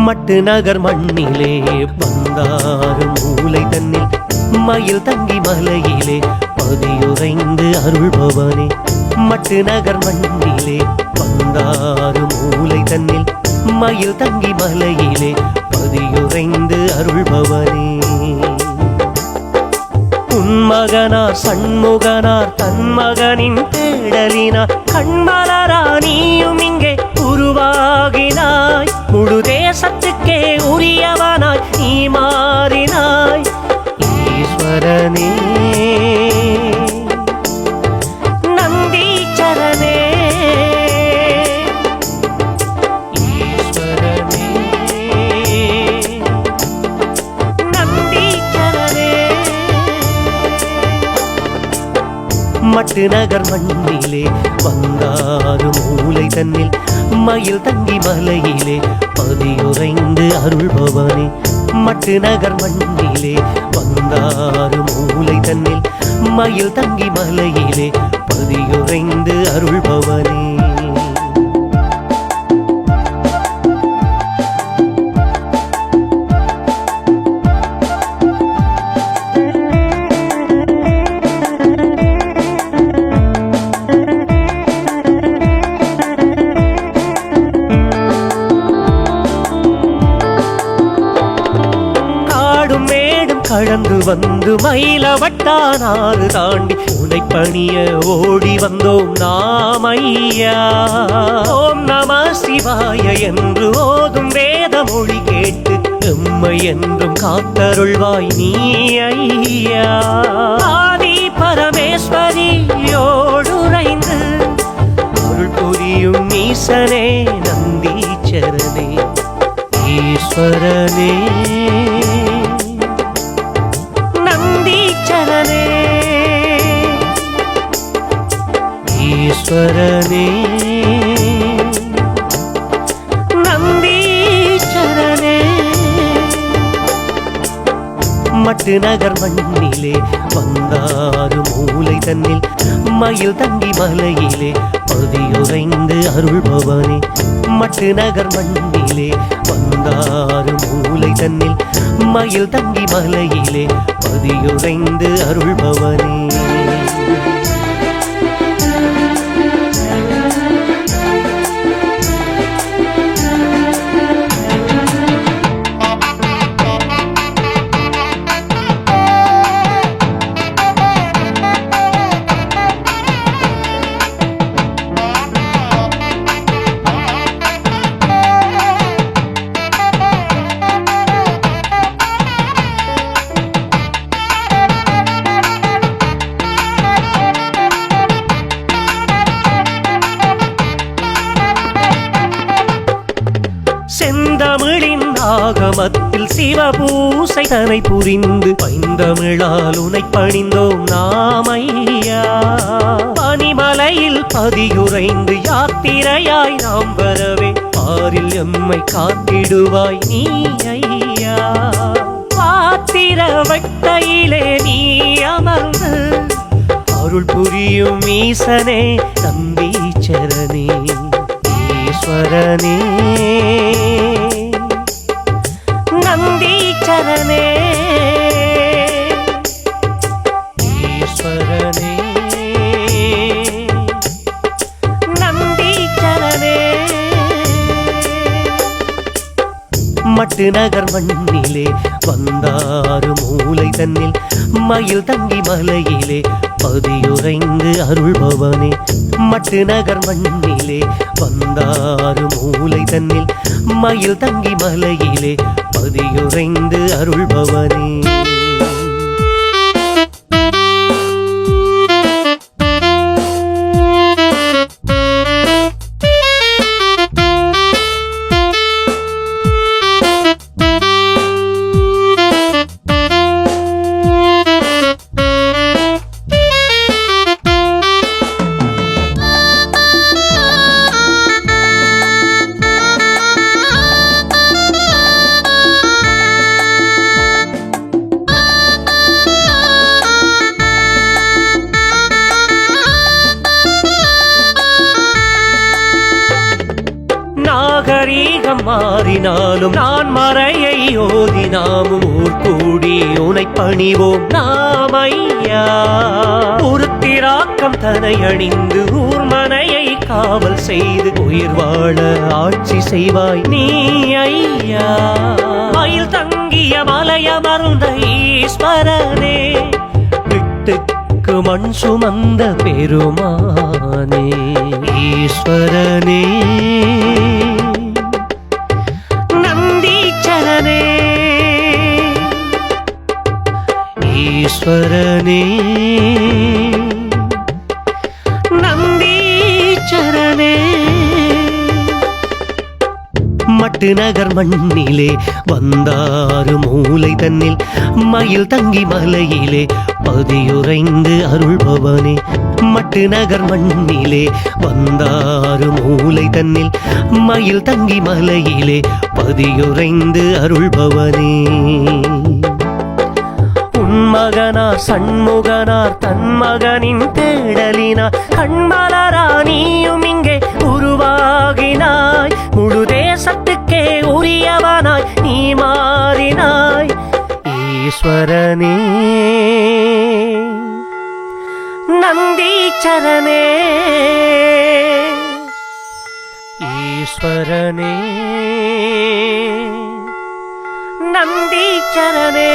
மட்டு நகர் மண்ணிலே வந்தாறு மூலை தன்னில் மயில் தங்கி மலையிலே பதியுறைந்து அருள்பவனே. மட்டு நகர் மண்ணிலே வந்தாறு மூலை தன்னில் மயில் தங்கி மலையிலே பதியுறைந்து அருள்பவனே. உன்மகனார் சண்முகனார் தன் மகனின் தேடலினார் கண்மலரா நீயும் இங்கே உருவாகினாய். முழு தேசத்துக்கே உரியவனாய் நீ மாறினாய் ஈஸ்வரனே நந்தீச்சரனே. ஈஸ்வரனே நந்தீச்சரனே. மட்டு நகர் மண்ணிலே வந்தாறு மூலை தன்னில் மயில் தங்கி மலையிலே பதியுறைந்து அருள்பவனே. மட்டு நகர் மண்ணிலே வந்தாறு மூலை தன்னில் மயில் தங்கி மலையிலே பதியுறைந்து அருள்பவனே. கடந்து வந்து மயிலவட்டானாறு தாண்டி உனை பணிய ஓடி வந்தோம் நாமையா. ஓம் நம சிவாய என்று ஓதும் வேத மொழி கேட்டு எம்மை என்றும் காத்தருள்வாய் நீ ஐயா. ஆதி பரமேஸ்வரியோடுரைந்து அருள் புரியும் ஈசனே நந்தீச்சரனே. ஈஸ்வரனே நந்தீச்சரனே. ஈஸ்வரனே நந்தீச்சரனே. மட்டு நகர் மண்ணிலே வந்தாறு மூலை தன்னில் மயில் தங்கி மலையிலே பதியுறைந்து அருள்பவனே. மட்டு நகர் மண்ணிலே வந்தாறு மூலை தன்னில் மயில் தங்கி மலையிலே பதியுறைந்து அருள்பவனே. செந்தமிழின் ஆகமத்தில் சிவபூசை தனை புரிந்து பைந்தமிழால் உனை பணிந்தோம் நாமையா. பனிமலையில் பதியுறைந்து யாத்திரையாய் நாம் வரவே பாரில் எம்மை காத்திடுவாய் நீ ஐயா. பாத்திர வட்டையிலே நீ அமர்ந்து அருள் புரியும் ஈசனே நந்தீச்சரனே. ஈஸ்வரனே நந்தீச்சரனே. ஈஸ்வரனே நந்தீச்சரனே. மட்டு நகர் மண்ணிலே வந்தாறு மூலை தன்னில் மயில் தங்கி மலையிலே பதியுறைந்து அருள்பவனே. மட்டு நகர் மண்ணிலே வந்தாறு மூலை தன்னில் மயில் தங்கி மலையிலே பதியுறைந்து அருள்பவனே. நாகரீகம் மாறினாலும் நான் மறையை ஓதினாமும் ஊர் கூடி உனை பணிவோம் நாம் ஐயா. உருத்திராக்கம் தனை அணிந்து ஊர்மனையை காவல் செய்து உயிர் வாழ ஆட்சி செய்வாய் நீ ஐயா. மயில் தங்கிய மலையமர்ந்த ஈஸ்வரனே, விட்டுக்கு மண் சுமந்த பெருமானே ஈஸ்வரனே. நந்தீச்சரனே ஈஸ்வரனே, நந்தீச்சரனே. மட்டு நகர் மண்ணிலே வந்தாறு மூலை தன்னில் மயில் தங்கி மலையிலே பதியுறைந்து அருள்பவனே. மட்டு நகர் மண்ணிலே வந்தாறு மூலை தன்னில் மயில் தங்கி மலையிலே பதியுறைந்து அருள்பவனே. உன்மகனார் சண்முகனார் தன் மகனின் தேடலினார் கண்மலரா நீயும் இங்கே உருவாகினாய். முழு தேசத்துக்கே உரியவனாய் நீ மாறினாய் ஈஸ்வரனே. நந்தீச்சரனே ஈஸ்வரனே, நந்தீச்சரனே.